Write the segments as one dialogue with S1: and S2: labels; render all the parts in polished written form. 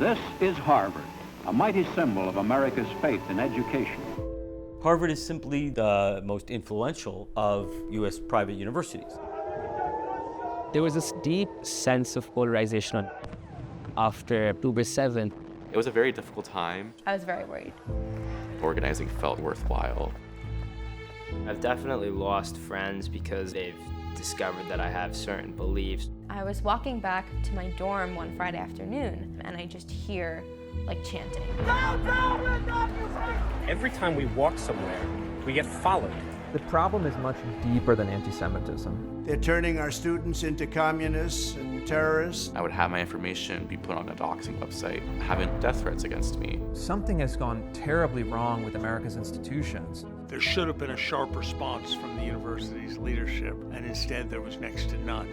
S1: This is Harvard, a mighty symbol of America's faith in education.
S2: Harvard is simply the most influential of U.S. private universities.
S3: There was this deep sense of polarization after October 7th.
S4: It was a very difficult time.
S5: I was very worried.
S4: Organizing felt worthwhile.
S6: I've definitely lost friends because they've discovered that I have certain beliefs.
S5: I was walking back to my dorm one Friday afternoon, and I just hear, like, chanting.
S7: Every time we walk somewhere, we get followed.
S8: The problem is much deeper than anti-Semitism.
S9: They're turning our students into communists and terrorists.
S4: I would have my information be put on a doxing website, having death threats against me.
S8: Something has gone terribly wrong with America's institutions.
S10: There should have been a sharp response from the university's leadership, and instead there was next to none.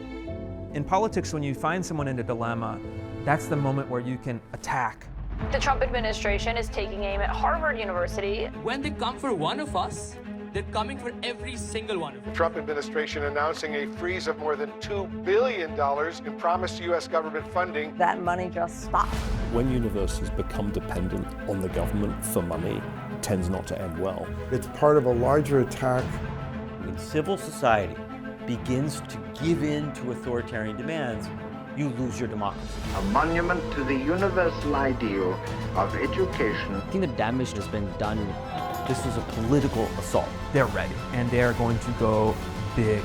S8: In politics, when you find someone in a dilemma, that's the moment where you can attack.
S11: The Trump administration is taking aim at Harvard University.
S12: When they come for one of us, they're coming for every single one of us.
S13: The Trump administration announcing a freeze of more than $2 billion in promised U.S. government funding.
S14: That money just stopped.
S15: When universities become dependent on the government for money, it tends not to end well.
S16: It's part of a larger attack.
S2: When civil society begins to give in to authoritarian demands, you lose your democracy.
S17: A monument to the universal ideal of education.
S3: I think the damage has been done.
S2: This was a political assault.
S8: They're ready, and they're going to go big.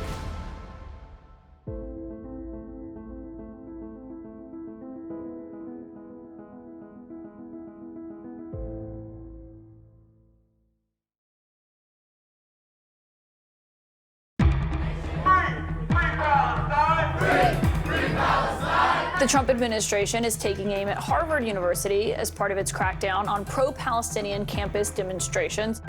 S11: The Trump administration is taking aim at Harvard University as part of its crackdown on pro-Palestinian campus demonstrations.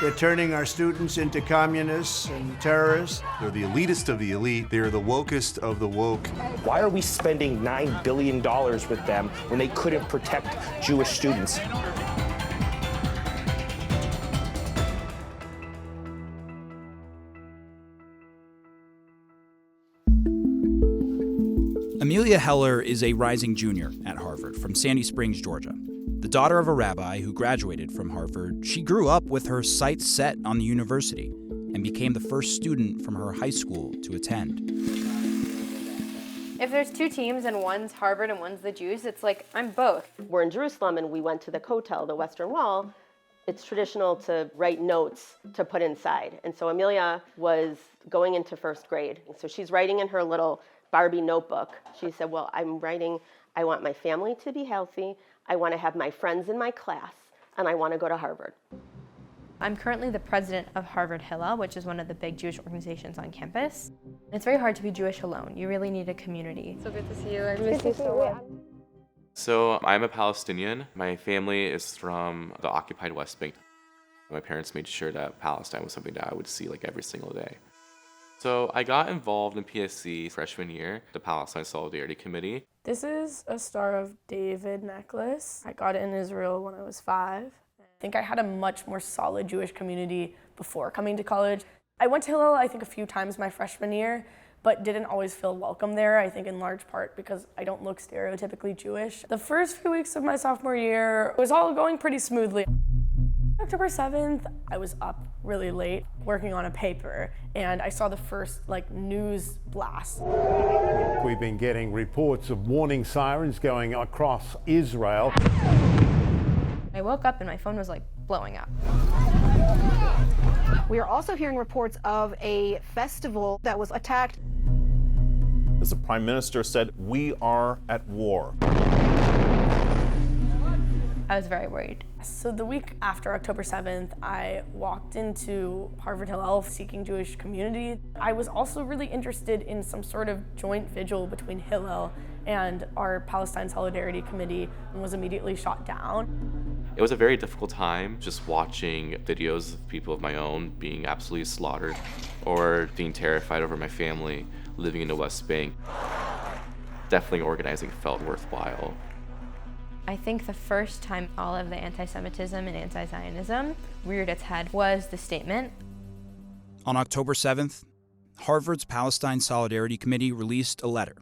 S9: They're turning our students into communists and terrorists.
S18: They're the elitist of the elite. They're the wokest of the woke.
S7: Why are we spending $9 billion with them when they couldn't protect Jewish students?
S19: Amelia Heller is a rising junior at Harvard from Sandy Springs, Georgia. The daughter of a rabbi who graduated from Harvard, she grew up with her sights set on the university and became the first student from her high school to attend.
S5: If there's two teams and one's Harvard and one's the Jews, it's like, I'm both.
S20: We're in Jerusalem and we went to the Kotel, the Western Wall. It's traditional to write notes to put inside. And so Amelia was going into first grade. So she's writing in her little Barbie notebook. She said, well, I'm writing, I want my family to be healthy, I want to have my friends in my class, and I want to go to Harvard.
S5: I'm currently the president of Harvard Hillel, which is one of the big Jewish organizations on campus. It's very hard to be Jewish alone. You really need a community. So good to see you. I miss you so much.
S4: So I'm a Palestinian. My family is from the occupied West Bank. My parents made sure that Palestine was something that I would see like every single day. So I got involved in PSC freshman year, the Palestine Solidarity Committee.
S8: This is a Star of David necklace. I got it in Israel when I was 5. I think I had a much more solid Jewish community before coming to college. I went to Hillel, I think, a few times my freshman year, but didn't always feel welcome there, I think in large part because I don't look stereotypically Jewish. The first few weeks of my sophomore year, it was all going pretty smoothly. October 7th, I was up really late working on a paper, and I saw the first news blast.
S10: We've been getting reports of warning sirens going across Israel.
S5: I woke up and my phone was blowing up.
S14: We are also hearing reports of a festival that was attacked.
S15: As the Prime Minister said, we are at war.
S5: I was very worried.
S8: So the week after October 7th, I walked into Harvard Hillel seeking Jewish community. I was also really interested in some sort of joint vigil between Hillel and our Palestine Solidarity Committee and was immediately shot down.
S4: It was a very difficult time just watching videos of people of my own being absolutely slaughtered or being terrified over my family living in the West Bank. Definitely organizing felt worthwhile.
S5: I think the first time all of the anti-Semitism and anti-Zionism reared its head was the statement.
S19: On October 7th, Harvard's Palestine Solidarity Committee released a letter,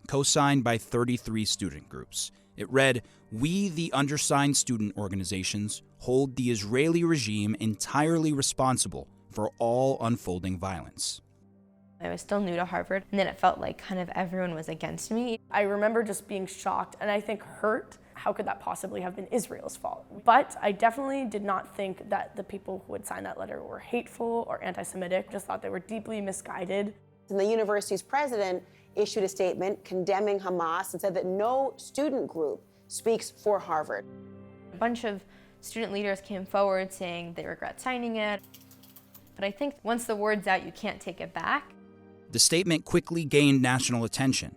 S19: co-signed by 33 student groups. It read, "We, the undersigned student organizations, hold the Israeli regime entirely responsible for all unfolding violence."
S5: I was still new to Harvard, and then it felt like kind of everyone was against me.
S8: I remember just being shocked and I think hurt. How could that possibly have been Israel's fault? But I definitely did not think that the people who would sign that letter were hateful or anti-Semitic. Just thought they were deeply misguided.
S21: And the university's president issued a statement condemning Hamas and said that no student group speaks for Harvard.
S5: A bunch of student leaders came forward saying they regret signing it. But I think once the word's out, you can't take it back.
S19: The statement quickly gained national attention.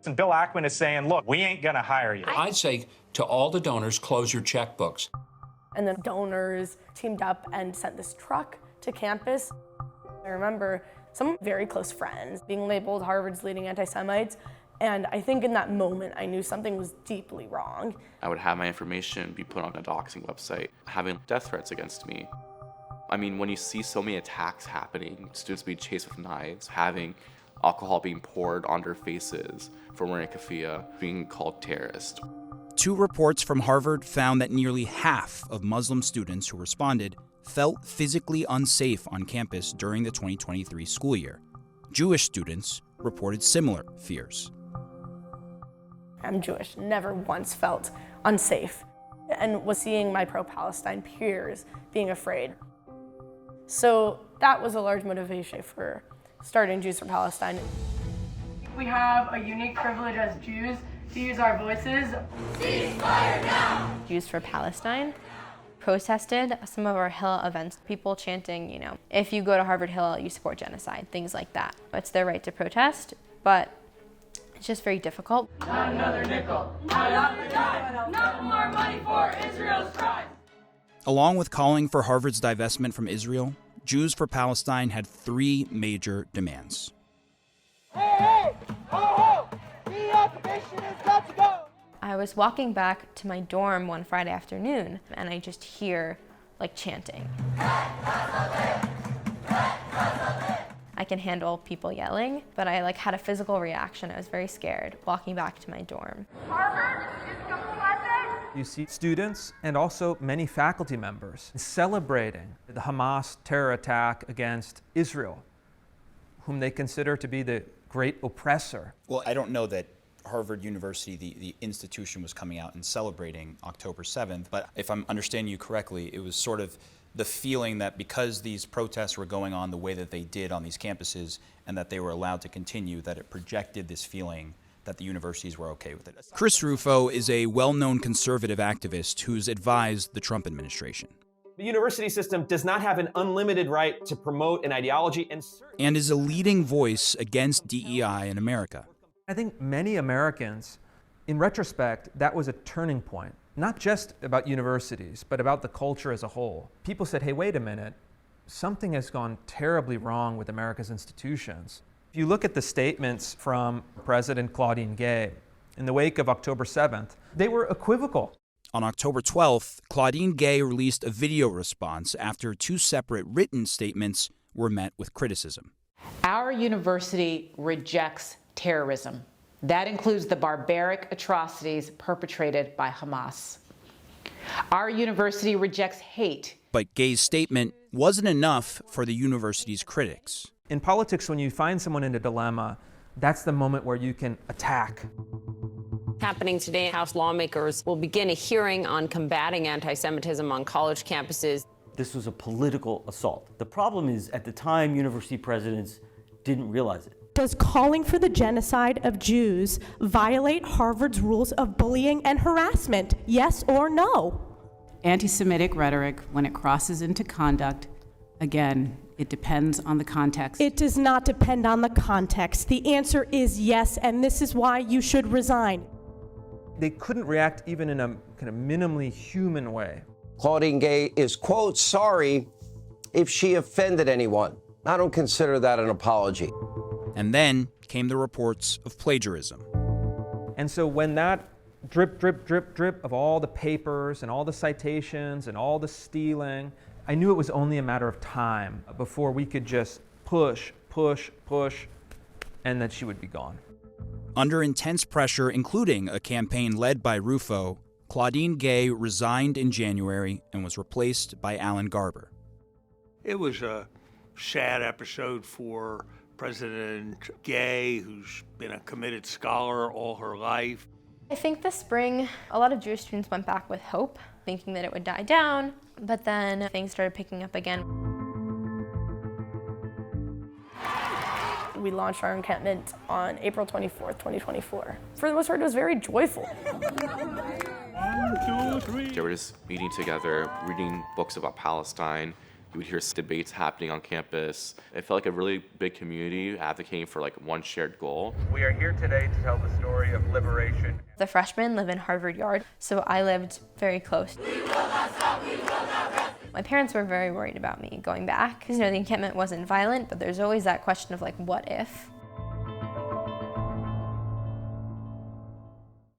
S22: And Bill Ackman is saying, look, we ain't going to hire you.
S23: I'd say to all the donors, close your checkbooks.
S8: And then donors teamed up and sent this truck to campus. I remember some very close friends being labeled Harvard's leading anti-Semites. And I think in that moment, I knew something was deeply wrong.
S4: I would have my information be put on a doxing website, having death threats against me. I mean, when you see so many attacks happening, students being chased with knives, having alcohol being poured on their faces for wearing a keffiyeh, being called terrorist.
S19: 2 reports from Harvard found that nearly half of Muslim students who responded felt physically unsafe on campus during the 2023 school year. Jewish students reported similar fears.
S8: I'm Jewish, never once felt unsafe, and was seeing my pro-Palestine peers being afraid. So that was a large motivation for starting Jews for Palestine.
S24: We have a unique privilege as Jews to use our voices. Ceasefire now!
S5: Jews for Palestine protested some of our Hillel events. People chanting, if you go to Harvard Hillel, you support genocide, things like that. It's their right to protest, but it's just very difficult.
S24: Not another nickel, not another dime, not more money for Israel's crime.
S19: Along with calling for Harvard's divestment from Israel, Jews for Palestine had 3 major demands.
S24: Hey, ho, ho! The occupation has got to go!
S5: I was walking back to my dorm one Friday afternoon, and I just hear, chanting. I can handle people yelling, but I had a physical reaction. I was very scared walking back to my dorm.
S24: Harvard is complicit.
S25: You see students and also many faculty members celebrating the Hamas terror attack against Israel, whom they consider to be the great oppressor.
S19: Well, I don't know that Harvard University, the institution, was coming out and celebrating October 7th, but if I'm understanding you correctly, it was sort of the feeling that because these protests were going on the way that they did on these campuses and that they were allowed to continue, that it projected this feeling that the universities were okay with it. Chris Rufo is a well-known conservative activist who's advised the Trump administration.
S26: The university system does not have an unlimited right to promote an ideology
S19: and is a leading voice against DEI in America.
S25: I think many Americans, in retrospect, that was a turning point. Not just about universities, but about the culture as a whole. People said, hey, wait a minute, something has gone terribly wrong with America's institutions. If you look at the statements from President Claudine Gay in the wake of October 7th, they were equivocal.
S19: On October 12th, Claudine Gay released a video response after 2 separate written statements were met with criticism.
S27: Our university rejects terrorism. That includes the barbaric atrocities perpetrated by Hamas. Our university rejects hate.
S19: But Gay's statement wasn't enough for the university's critics.
S25: In politics, when you find someone in a dilemma, that's the moment where you can attack.
S28: Happening today, House lawmakers will begin a hearing on combating anti-Semitism on college campuses.
S2: This was a political assault. The problem is, at the time, university presidents didn't realize it.
S29: Does calling for the genocide of Jews violate Harvard's rules of bullying and harassment? Yes or no?
S30: Anti-Semitic rhetoric, when it crosses into conduct, again, it depends on the context.
S29: It does not depend on the context. The answer is yes, and this is why you should resign.
S25: They couldn't react even in a kind of minimally human way.
S31: Claudine Gay is, quote, sorry if she offended anyone. I don't consider that an apology.
S19: And then came the reports of plagiarism.
S25: And so when that drip, drip, drip, drip of all the papers and all the citations and all the stealing, I knew it was only a matter of time before we could just push, push, push, and then she would be gone.
S19: Under intense pressure, including a campaign led by Rufo, Claudine Gay resigned in January and was replaced by Alan Garber.
S10: It was a sad episode for President Gay, who's been a committed scholar all her life.
S5: I think this spring, a lot of Jewish students went back with hope, thinking that it would die down, but then things started picking up again.
S8: We launched our encampment on April 24th, 2024. For the most part, it was very joyful.
S10: 1, 2, 3.
S4: They were just meeting together, reading books about Palestine. You would hear debates happening on campus. It felt like a really big community advocating for like one shared goal.
S1: We are here today to tell the story of liberation.
S5: The freshmen live in Harvard Yard, so I lived very close.
S3: We will not stop, we will not rest.
S5: My parents were very worried about me going back because, the encampment wasn't violent, but there's always that question of like, what if?